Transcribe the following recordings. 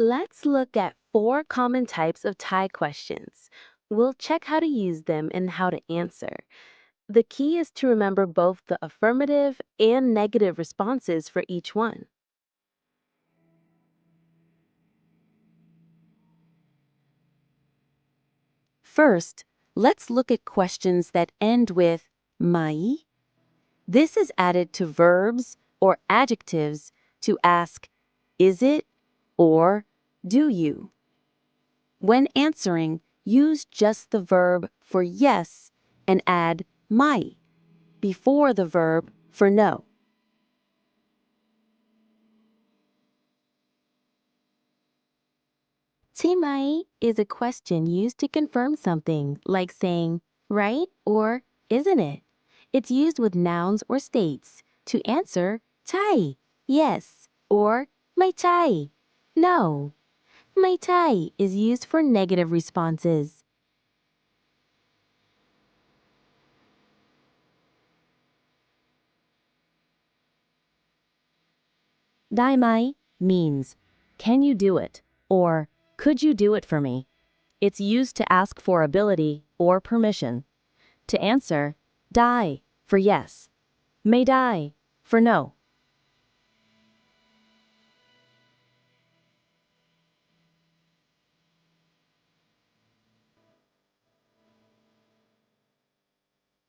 Let's look at 4 common types of Thai questions. We'll check how to use them and how to answer. The key is to remember both the affirmative and negative responses for each one. First, let's look at questions that end with mai. This is added to verbs or adjectives to ask, is it or do you? When answering, use just the verb for yes and add mai before the verb for no. Timai is a question used to confirm something, like saying, right or isn't it? It's used with nouns or states to answer Thai, yes, or Mai Thai, no. Mai Thai is used for negative responses. Dai mai means, can you do it? Or, could you do it for me? It's used to ask for ability or permission. To answer, dai for yes, may dai for no.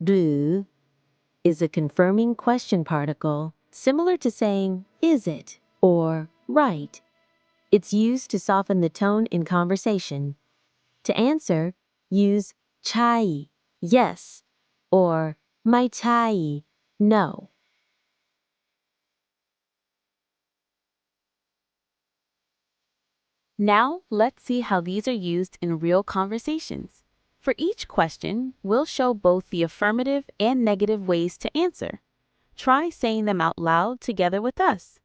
Du is a confirming question particle, similar to saying, is it? Or, right. It's used to soften the tone in conversation. To answer, use chai, yes, or mai chai, no. Now, let's see how these are used in real conversations. For each question, we'll show both the affirmative and negative ways to answer. Try saying them out loud together with us.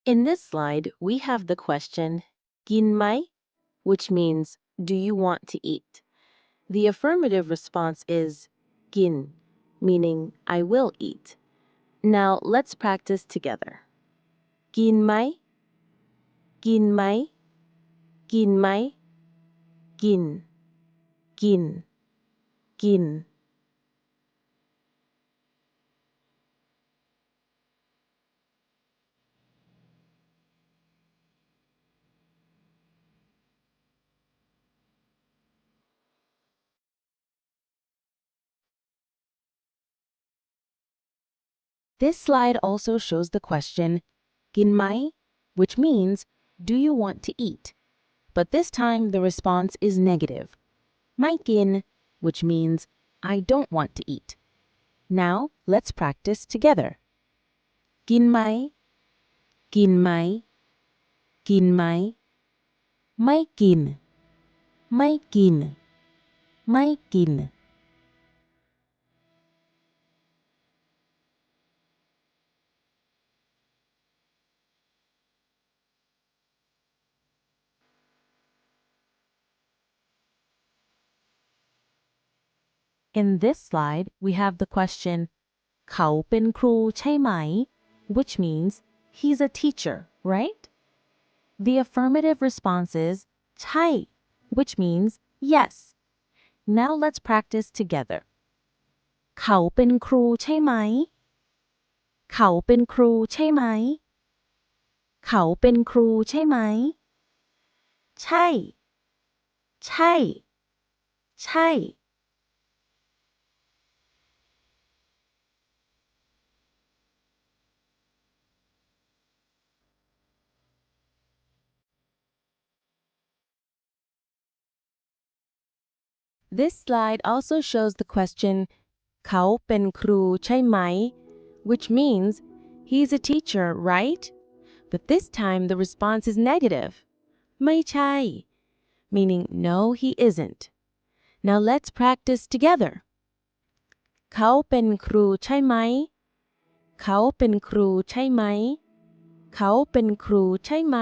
In this slide, we have the question, "Gin mai?" which means, do you want to eat? The affirmative response is "gin," meaning I will eat. Now let's practice together. "Gin mai?" "Gin mai?" "Gin mai?" "Gin." "Gin." "Gin." This slide also shows the question, "Gin mai?" which means, do you want to eat? But this time the response is negative. "Mai gin," which means, I don't want to eat. Now let's practice together. "Gin mai?" "Gin mai?" "Gin mai?" "Mai gin." "Mai gin." "Mai gin." In this slide, we have the question, เขาเป็นครูใช่ไหม? which means, he's a teacher, right? The affirmative response is ใช่ which means yes. Now let's practice together. เขาเป็นครูใช่ไหม? เขาเป็นครูใช่ไหม? เขาเป็นครูใช่ไหม? ใช่ ใช่ ใช่ This slide also shows the question, เขาเป็นครูใช่ไหม? which means, he's a teacher, right? But this time the response is negative. ไม่ใช่ meaning no, he isn't. Now let's practice together. เขาเป็นครูใช่ไหม? เขาเป็นครูใช่ไหม? เขาเป็นครูใช่ไหม?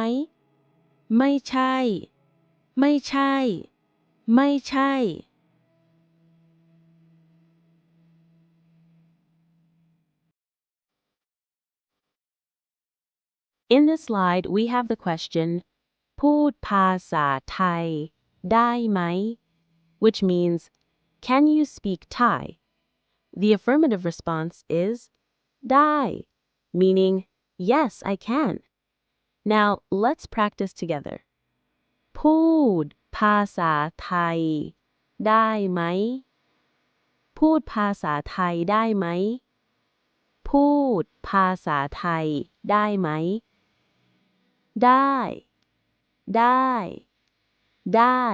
ไม่ใช่ ไม่ใช่ ไม่ใช่ In this slide, we have the question พูดภาษาไทยได้ไหม which means can you speak Thai? The affirmative response is ได้ meaning yes, I can. Now, let's practice together. พูดภาษาไทยได้ไหม พูดภาษาไทยได้ไหม พูดภาษาไทยได้ไหม ได้ ได้ ได้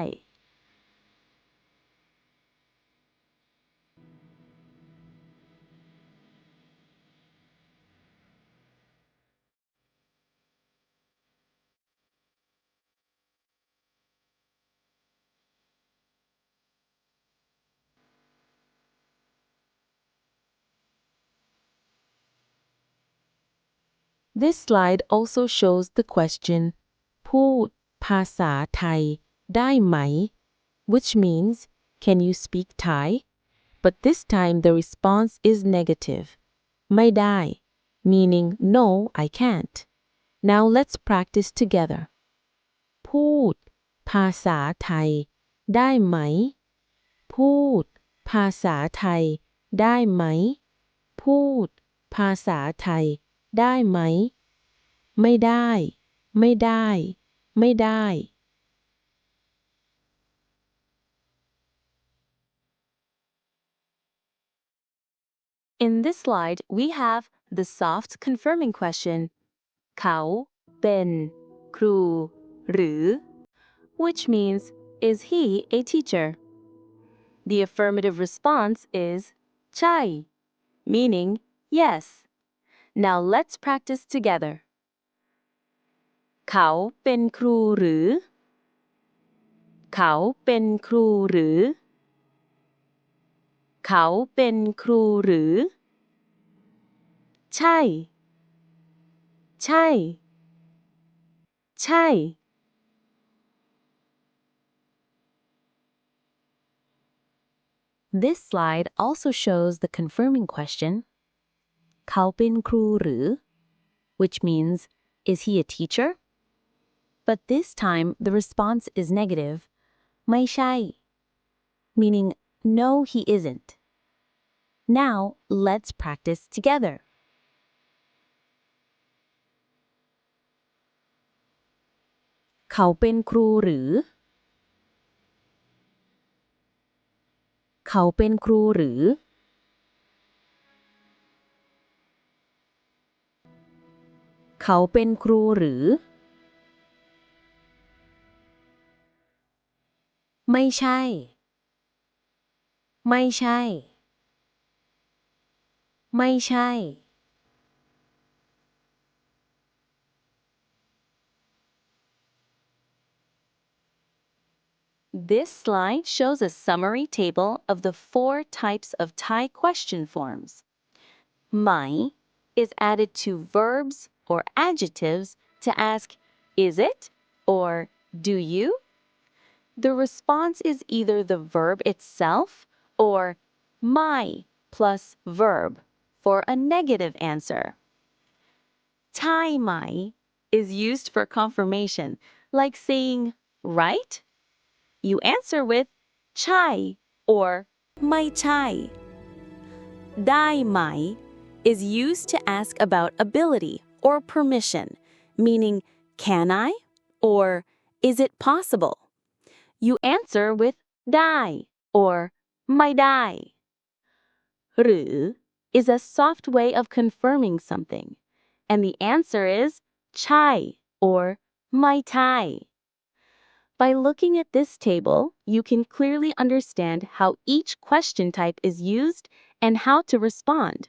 This slide also shows the question พูดภาษาไทยได้ไหม which means can you speak Thai? But this time the response is negative ไม่ได้ meaning no, I can't. Now let's practice together. พูดภาษาไทยได้ไหม พูดภาษาไทยได้ไหม พูดภาษาไทยได้ไหม ไม่ได้ ไม่ได้ ไม่ได้ In this slide, we have the soft confirming question เขาเป็นครูหรือ which means is he a teacher? The affirmative response is ใช่ meaning yes. Now let's practice together. เขาเป็นครูหรือ เขาเป็นครูหรือ เขาเป็นครูหรือ ใช่ ใช่ ใช่ This slide also shows the confirming question เขาเป็นครูหรือ which means is he a teacher? But this time the response is negative ไม่ใช่ meaning no, he isn't. Now let's practice together. เขาเป็นครูหรือ เขาเป็นครูหรือ เขาเป็นครูหรือ ไม่ใช่ ไม่ใช่ ไม่ใช่ This slide shows a summary table of the 4 types of Thai question forms. My is added to verbs or adjectives to ask, is it? Or do you? The response is either the verb itself or my plus verb for a negative answer. Thai my is used for confirmation, like saying, right? You answer with chai or mai chai. Dai mai is used to ask about ability or permission, meaning can I or is it possible? You answer with dai or mai dai. Ru is a soft way of confirming something, and the answer is chai or mai tai. By looking at this table, you can clearly understand how each question type is used and how to respond.